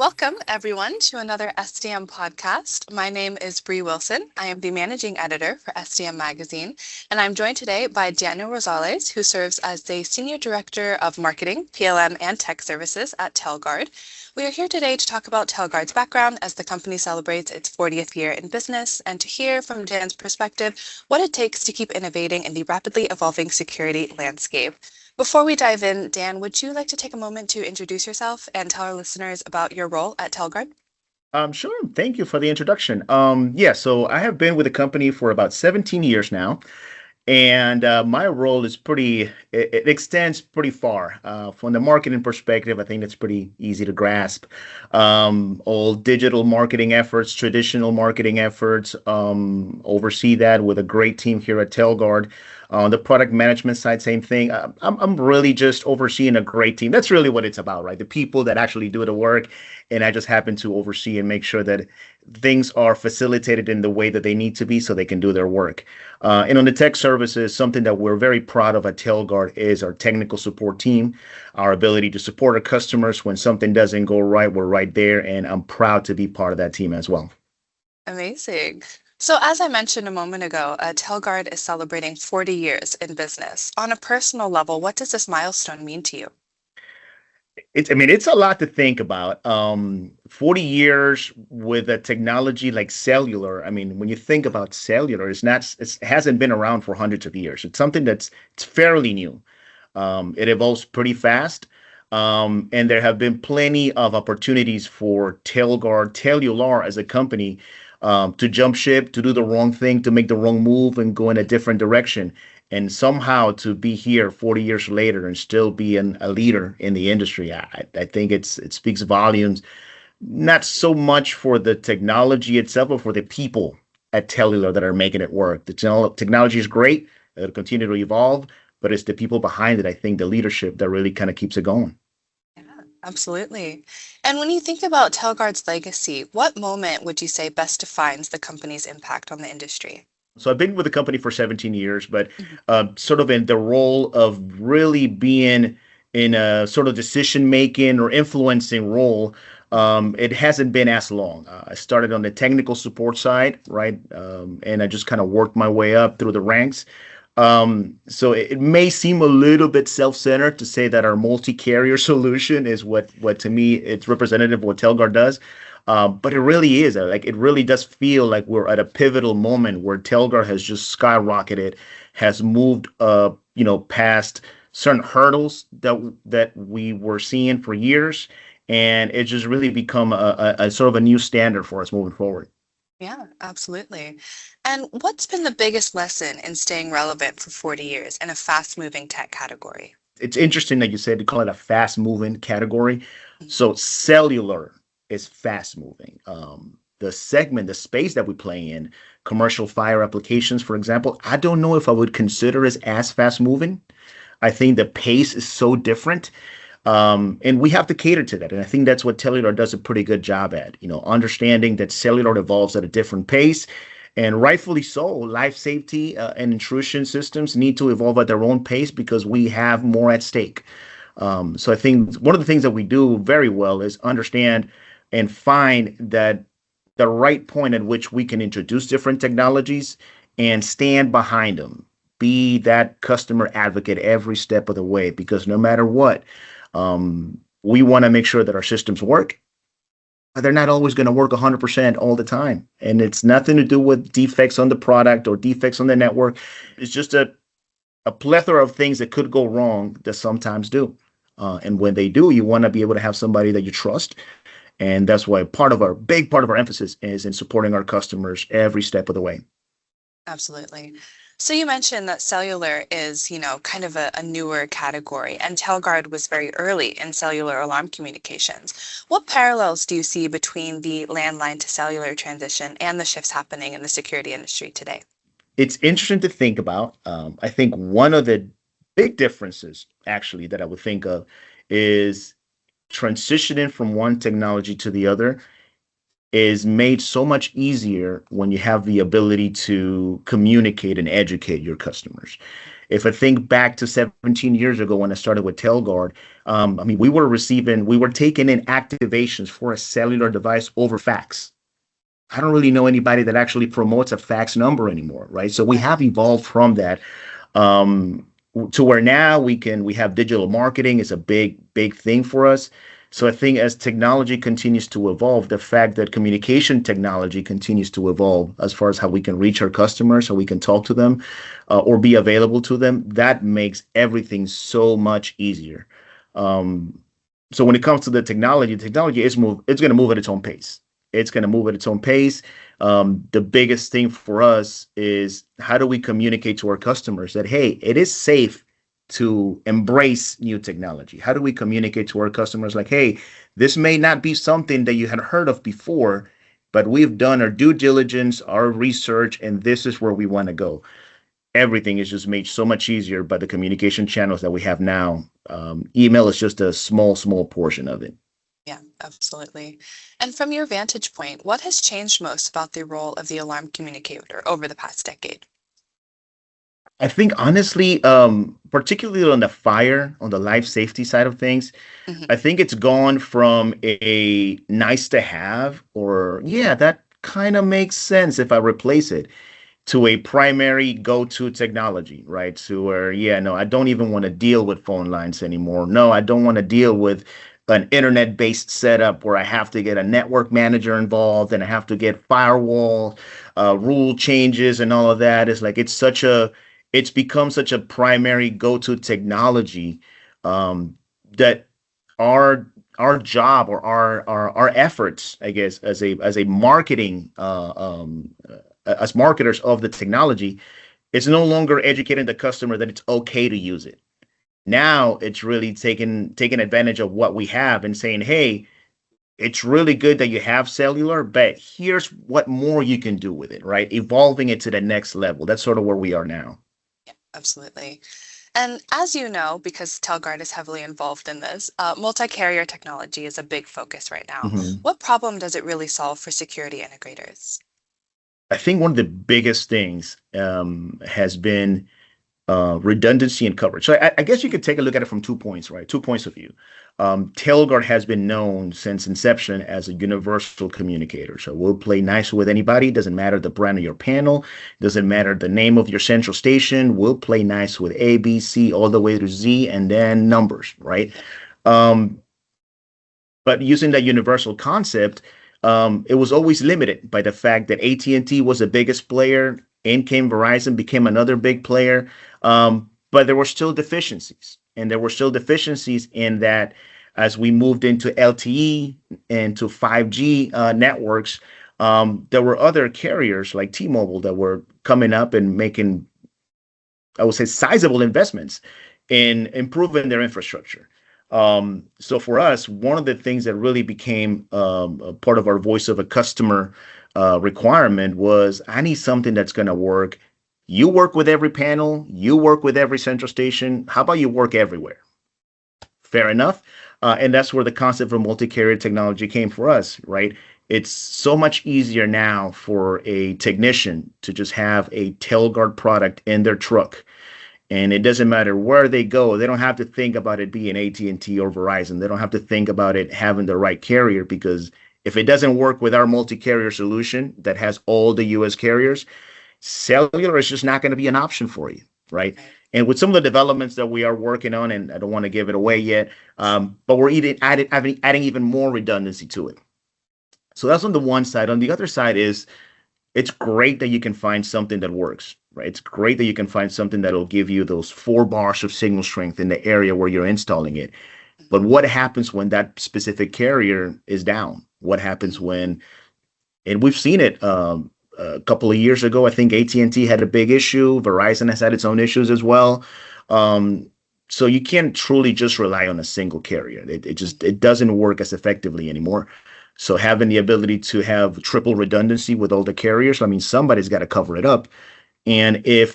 Welcome, everyone, to another SDM podcast. My name is Bree Wilson. I am the managing editor for SDM Magazine, and I'm joined today by Daniel Rosales, who serves as the Senior Director of Marketing, PLM, and Tech Services at Telguard. We are here today to talk about Telguard's background as the company celebrates its 40th year in business and to hear from Dan's perspective what it takes to keep innovating in the rapidly evolving security landscape. Before we dive in, Dan, would you like to take a moment to introduce yourself and tell our listeners about your role at Telguard? Sure. Thank you for the introduction. So I have been with the company for about 17 years now, and my role is it extends pretty far. From the marketing perspective, I think it's pretty easy to grasp. All digital marketing efforts, traditional marketing efforts, oversee that with a great team here at Telguard. On the product management side, same thing. I'm really just overseeing a great team. That's really what it's about, right? The people that actually do the work, and I just happen to oversee and make sure that things are facilitated in the way that they need to be so they can do their work. And on the tech services, something that we're very proud of at Telguard is our technical support team, our ability to support our customers when something doesn't go right. We're right there, and I'm proud to be part of that team as well. Amazing. So, as I mentioned a moment ago, Telguard is celebrating 40 years in business. On a personal level, what does this milestone mean to you? It's a lot to think about. 40 years with a technology like cellular. I mean, when you think about cellular, it hasn't been around for hundreds of years. It's something it's fairly new. It evolves pretty fast. And there have been plenty of opportunities for Telguard, Tellular as a company, to jump ship, to do the wrong thing, to make the wrong move and go in a different direction. And somehow to be here 40 years later and still be a leader in the industry, I think it speaks volumes, not so much for the technology itself, but for the people at Tellular that are making it work. The technology is great. It'll continue to evolve, but it's the people behind it, I think, the leadership that really kind of keeps it going. Yeah, absolutely. And when you think about Telguard's legacy, what moment would you say best defines the company's impact on the industry? So I've been with the company for 17 years, but Mhm. sort of in the role of really being in a sort of decision making or influencing role. It hasn't been as long. I started on the technical support side, right? And I just kind of worked my way up through the ranks. So it may seem a little bit self-centered to say that our multi-carrier solution is what to me it's representative of what Telguard does. But it really is. Like it really does feel like we're at a pivotal moment where Telguard has just skyrocketed, has moved past certain hurdles that we were seeing for years, and it's just really become a sort of a new standard for us moving forward. Yeah, absolutely. And what's been the biggest lesson in staying relevant for 40 years in a fast-moving tech category? It's interesting that you said to call it a fast moving category. Mhm. So cellular is fast moving. The space that we play in, commercial fire applications, for example, I don't know if I would consider as fast moving. I think the pace is so different. And we have to cater to that. And I think that's what cellular does a pretty good job at, understanding that cellular evolves at a different pace. And rightfully so, life safety and intrusion systems need to evolve at their own pace because we have more at stake. So I think one of the things that we do very well is understand and find that the right point at which we can introduce different technologies and stand behind them. Be that customer advocate every step of the way, because no matter what, we want to make sure that our systems work. But they're not always going to work 100% all the time. And it's nothing to do with defects on the product or defects on the network. It's just a plethora of things that could go wrong that sometimes do. And when they do, you want to be able to have somebody that you trust. And that's why big part of our emphasis is in supporting our customers every step of the way. Absolutely. So you mentioned that cellular is, kind of a newer category, and Telguard was very early in cellular alarm communications. What parallels do you see between the landline to cellular transition and the shifts happening in the security industry today? It's interesting to think about. I think one of the big differences, actually, that I would think of is transitioning from one technology to the other is made so much easier when you have the ability to communicate and educate your customers. If I think back to 17 years ago when I started with Telguard, I mean, we were taking in activations for a cellular device over fax. I don't really know anybody that actually promotes a fax number anymore, right? So we Right. have evolved from that um, to where now we have digital marketing is a big thing for us. So I think as technology continues to evolve, the fact that communication technology continues to evolve as far as how we can reach our customers, how we can talk to them, or be available to them, that makes everything so much easier. Um, so when it comes to the technology it's going to move at its own pace. It's going to move at its own pace. The biggest thing for us is how do we communicate to our customers that, hey, it is safe to embrace new technology? How do we communicate to our customers like, hey, this may not be something that you had heard of before, but we've done our due diligence, our research, and this is where we want to go. Everything is just made so much easier by the communication channels that we have now. Email is just a small portion of it. Yeah, absolutely. And from your vantage point, what has changed most about the role of the alarm communicator over the past decade? I think honestly, particularly on the fire, on the life safety side of things, Hmm. I think it's gone from a nice to have, or yeah, that kind of makes sense if I replace it, to a primary go-to technology, right? To where, yeah, no, I don't even want to deal with phone lines anymore. No, I don't want to deal with an internet-based setup where I have to get a network manager involved and I have to get firewall rule changes and all of that. It's like it's become such a primary go-to technology that our our job or our efforts, I guess, as a marketing as marketers of the technology, it's no longer educating the customer that it's okay to use it. Now it's really taking advantage of what we have and saying, hey, it's really good that you have cellular, but here's what more you can do with it, right? Evolving it to the next level. That's sort of where we are now. Yeah, absolutely. And as you know, because Telguard is heavily involved in this, multi-carrier technology is a big focus right now. Mhm. What problem does it really solve for security integrators? I think one of the biggest things has been redundancy and coverage. So I guess you could take a look at it from 2 points, right? 2 points of view. Tailguard has been known since inception as a universal communicator. So we'll play nice with anybody. Doesn't matter the brand of your panel. Doesn't matter the name of your central station. We'll play nice with A, B, C, all the way to Z, and then numbers, right? Um, but using that universal concept, it was always limited by the fact that AT&T was the biggest player. In came Verizon, became another big player. But there were still deficiencies. And there were still deficiencies in that as we moved into LTE and to 5G networks, there were other carriers like T-Mobile that were coming up and making, I would say, sizable investments in improving their infrastructure. So for us, one of the things that really became a part of our voice of a customer requirement was I need something that's going to work. You work with every panel, you work with every central station. How about you work everywhere? Fair enough. And that's where the concept of multi-carrier technology came for us, right? It's so much easier now for a technician to just have a Telguard product in their truck, and it doesn't matter where they go. They don't have to think about it being AT&T or Verizon. They don't have to think about it having the right carrier, because if it doesn't work with our multi-carrier solution that has all the US carriers, cellular is just not going to be an option for you, right? Right. And with some of the developments that we are working on, and I don't want to give it away yet, but we're adding even more redundancy to it. So that's on the one side. On the other side is it's great that you can find something that works, right? It's great that you can find something that'll give you those 4 bars of signal strength in the area where you're installing it. But what happens when that specific carrier is down? What happens Mhm. when, and we've seen it a couple of years ago, I think AT&T had a big issue. Verizon has had its own issues as well. Um, so you can't truly just rely on a single carrier. It doesn't work as effectively anymore. So having the ability to have triple redundancy with all the carriers, I mean, somebody's got to cover it up. And if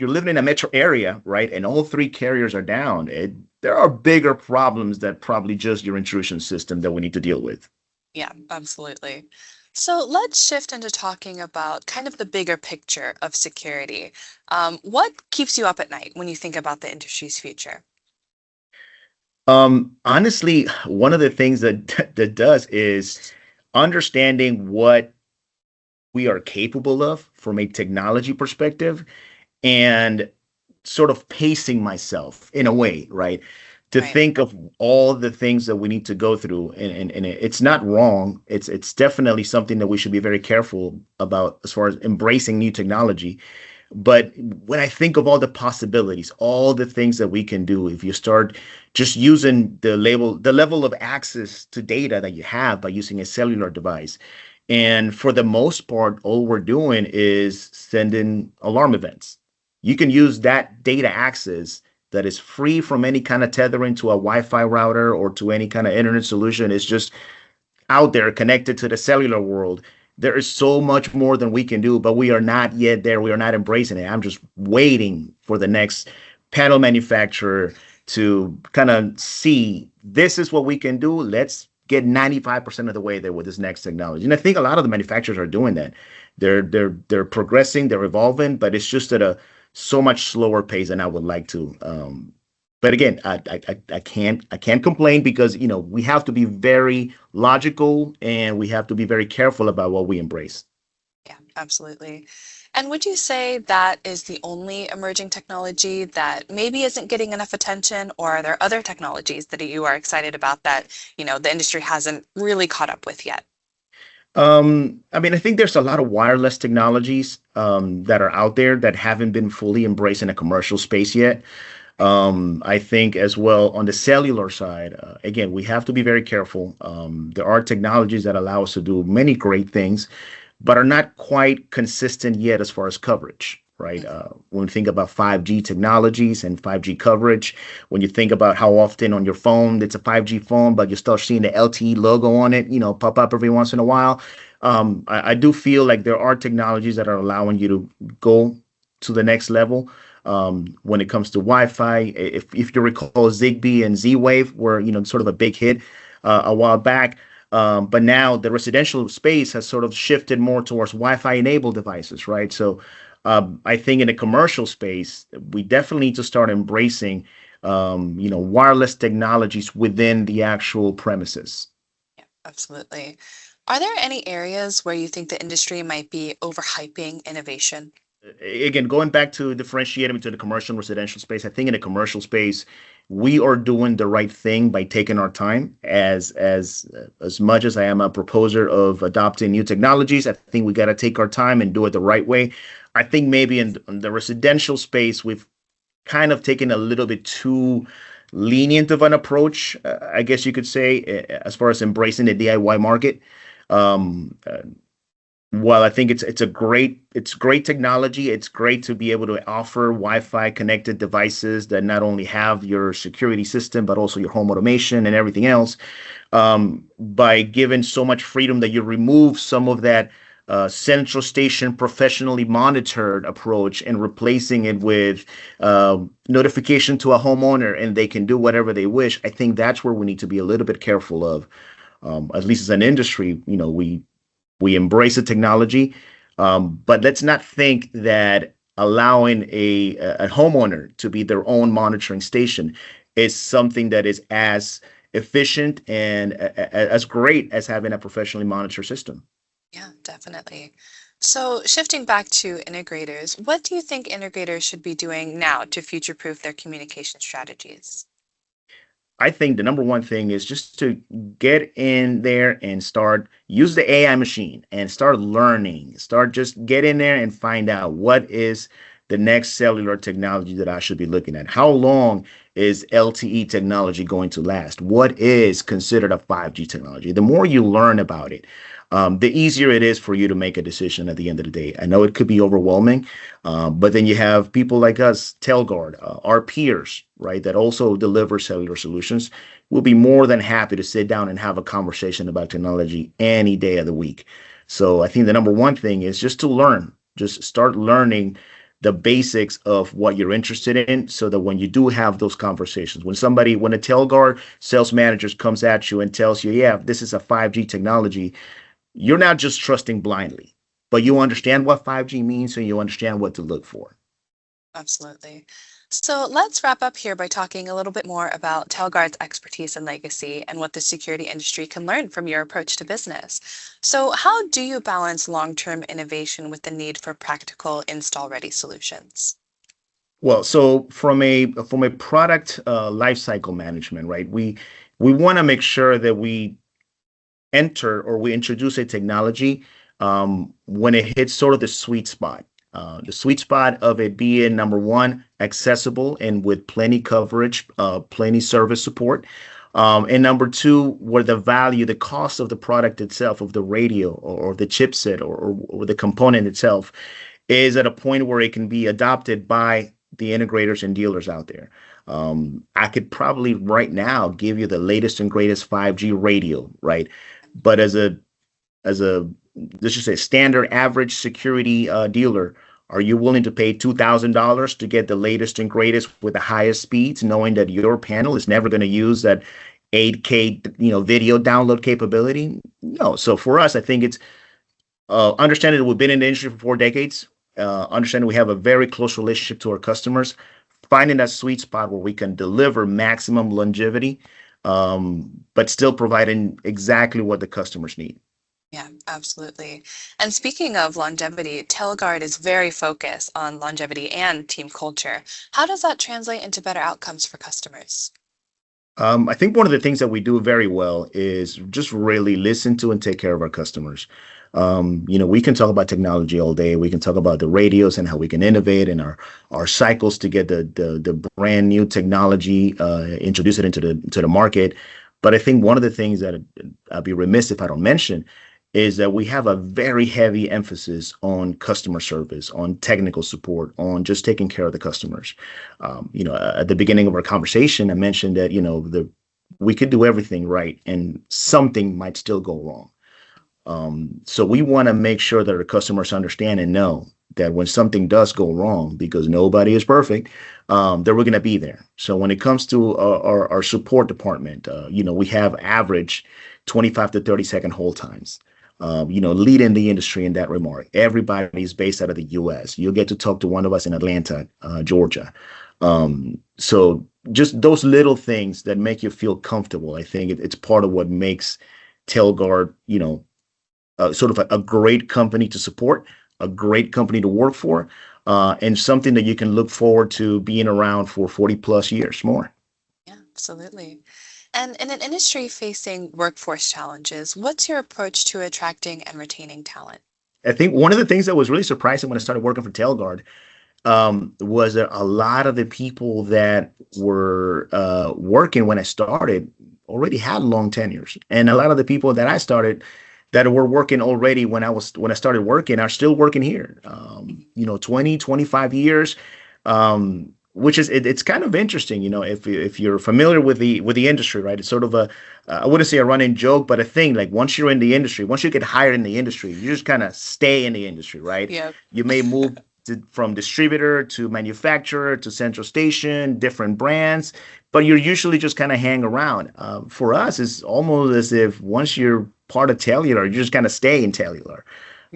you're living in a metro area, right, and all 3 carriers are down, there are bigger problems that probably just your intrusion system that we need to deal with. Yeah, absolutely. So let's shift into talking about kind of the bigger picture of security. What keeps you up at night when you think about the industry's future? Honestly, one of the things that that does is understanding what we are capable of from a technology perspective and sort of pacing myself in a way, right? To Right. think of all the things that we need to go through, and it's not wrong. It's definitely something that we should be very careful about as far as embracing new technology. But when I think of all the possibilities, all the things that we can do, if you start just using the level of access to data that you have by using a cellular device, and for the most part, all we're doing is sending alarm events. You can use that data access that is free from any kind of tethering to a Wi-Fi router or to any kind of internet solution. It's just out there connected to the cellular world. There is so much more than we can do, but we are not yet there. We are not embracing it. I'm just waiting for the next panel manufacturer to kind of see this is what we can do. Let's get 95% of the way there with this next technology. And I think a lot of the manufacturers are doing that. They're progressing, they're evolving, but it's just at a so much slower pace than I would like to. But again, I can't complain because we have to be very logical and we have to be very careful about what we embrace. Yeah, absolutely. And would you say that is the only emerging technology that maybe isn't getting enough attention, or are there other technologies that you are excited about that, the industry hasn't really caught up with yet? I mean, I think there's a lot of wireless technologies that are out there that haven't been fully embraced in a commercial space yet. I think as well on the cellular side, again, we have to be very careful. There are technologies that allow us to do many great things, but are not quite consistent yet as far as coverage, right? When we think about 5G technologies and 5G coverage, when you think about how often on your phone it's a 5G phone, but you're still seeing the LTE logo on it, pop up every once in a while. I do feel like there are technologies that are allowing you to go to the next level. When it comes to Wi-Fi, if you recall, Zigbee and Z-Wave were sort of a big hit a while back. But now the residential space has sort of shifted more towards Wi-Fi enabled devices, right? So I think in the commercial space, we definitely need to start embracing, wireless technologies within the actual premises. Yeah, absolutely. Are there any areas where you think the industry might be overhyping innovation? Again, going back to differentiating between the commercial and residential space, I think in the commercial space, we are doing the right thing by taking our time. As much as I am a proposer of adopting new technologies, I think we got to take our time and do it the right way. I think maybe in the residential space, we've kind of taken a little bit too lenient of an approach, I guess you could say, as far as embracing the DIY market. Um, uh, well, I think it's great technology. It's great to be able to offer Wi-Fi connected devices that not only have your security system but also your home automation and everything else. By giving so much freedom that you remove some of that central station professionally monitored approach and replacing it with notification to a homeowner and they can do whatever they wish. I think that's where we need to be a little bit careful of. At least as an industry, we embrace the technology, but let's not think that allowing a homeowner to be their own monitoring station is something that is as efficient and as great as having a professionally monitored system. Yeah, definitely. So shifting back to integrators, what do you think integrators should be doing now to future-proof their communication strategies? I think the number one thing is just to get in there and start use the AI machine and start learning. Start just get in there and find out what is the next cellular technology that I should be looking at. How long is LTE technology going to last? What is considered a 5G technology? The more you learn about it, the easier it is for you to make a decision at the end of the day. I know it could be overwhelming, but then you have people like us, Telguard, our peers, right, that also deliver cellular solutions. We'll be more than happy to sit down and have a conversation about technology any day of the week. So I think the number one thing is just to learn, just start learning the basics of what you're interested in so that when you do have those conversations, when a Telguard sales manager comes at you and tells you, yeah, this is a 5G technology, you're not just trusting blindly, but you understand what 5G means and you understand what to look for. Absolutely. So let's wrap up here by talking a little bit more about Telguard's expertise and legacy and what the security industry can learn from your approach to business. So, how do you balance long-term innovation with the need for practical install-ready solutions? Well, so from a product lifecycle management, right? We want to make sure that we enter or we introduce a technology when it hits sort of the sweet spot. The sweet spot of it being number one, accessible and with plenty coverage, plenty service support. And number two, where the value, the cost of the product itself, of the radio or the chipset or the component itself, is at a point where it can be adopted by the integrators and dealers out there. I could probably right now give you the latest and greatest 5G radio, right? But as a let's just say standard average security dealer, are you willing to pay $2,000 to get the latest and greatest with the highest speeds, knowing that your panel is never going to use that 8K video download capability? No. So for us, I think it's understanding that we've been in the industry for 4 decades, understanding we have a very close relationship to our customers, finding that sweet spot where we can deliver maximum longevity, but still providing exactly what the customers need. Yeah, absolutely. And speaking of longevity, Telguard is very focused on longevity and team culture. How does that translate into better outcomes for customers? I think one of the things that we do very well is just really listen to and take care of our customers. We can talk about technology all day. We can talk about the radios and how we can innovate and our cycles to get the brand new technology, introduce it into the market. But I think one of the things that I'd be remiss if I don't mention is that we have a very heavy emphasis on customer service, on technical support, on just taking care of the customers. At the beginning of our conversation, I mentioned that we could do everything right and something might still go wrong. So we want to make sure that our customers understand and know that when something does go wrong, because nobody is perfect, that we're going to be there. So when it comes to our support department, we have average 25 to 30-second hold times. Leading the industry in that remark. Everybody is based out of the U.S. You'll get to talk to one of us in Atlanta, Georgia. So just those little things that make you feel comfortable, I think it's part of what makes Telguard, sort of a great company to support, a great company to work for, and something that you can look forward to being around for 40 plus years more. Yeah, absolutely. And in an industry facing workforce challenges, what's your approach to attracting and retaining talent? I think one of the things that was really surprising when I started working for Telguard was that a lot of the people that were working when I started already had long tenures, and a lot of the people that I started that were working already when I started working are still working here. 20, 25 years. Which is it's kind of interesting, if you're familiar with the industry, right? It's sort of I wouldn't say a running joke, but a thing. Like once you're in the industry, once you get hired in the industry, you just kind of stay in the industry, right? Yeah. You may move from distributor to manufacturer to central station, different brands, but you're usually just kind of hang around. For us, it's almost as if once you're part of Tellular, you just kind of stay in Tellular.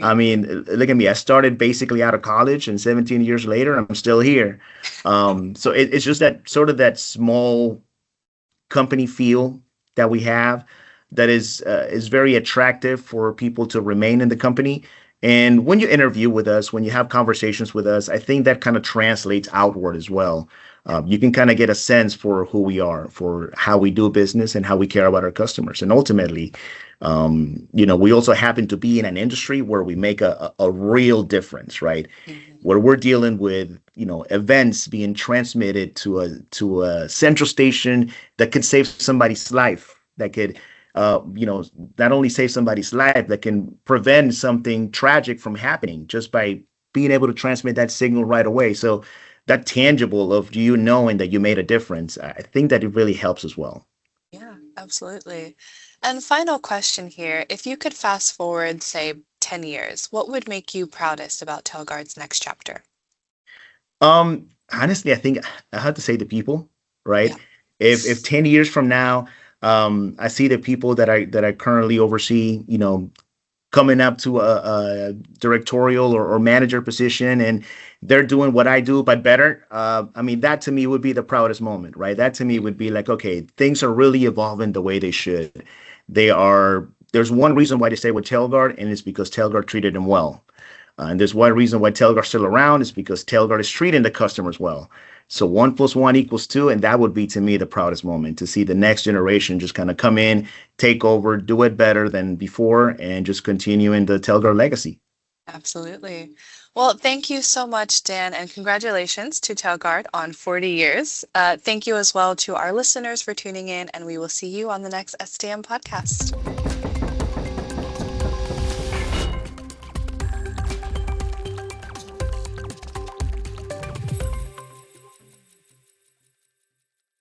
I mean, look at me. I started basically out of college, and 17 years later, I'm still here. So it's just that sort of that small company feel that we have that is very attractive for people to remain in the company. And when you interview with us, when you have conversations with us, I think that kind of translates outward as well. You can kind of get a sense for who we are, for how we do business, and how we care about our customers. And ultimately, we also happen to be in an industry where we make a real difference, right? Mhm. Where we're dealing with, events being transmitted to a central station that could save somebody's life, that could, not only save somebody's life, that can prevent something tragic from happening just by being able to transmit that signal right away. So that tangible of you knowing that you made a difference, I think that it really helps as well. Yeah, absolutely. And final question here. If you could fast forward, say, 10 years, what would make you proudest about Telguard's next chapter? Honestly, I think I have to say the people, right? Yeah. If 10 years from now, I see the people that I currently oversee, coming up to a directorial or manager position, and they're doing what I do but better. I mean, that to me would be the proudest moment, right? That to me would be like, okay, things are really evolving the way they should. They are. There's one reason why they stay with Telguard, and it's because Telguard treated them well. And there's one reason why Telguard's still around is because Telguard is treating the customers well. So 1 + 1 = 2, and that would be to me the proudest moment, to see the next generation just kind of come in, take over, do it better than before, and just continue in the Telguard legacy. Absolutely. Well, thank you so much, Dan, and congratulations to Telguard on 40 years. Thank you as well to our listeners for tuning in, and we will see you on the next SDM podcast.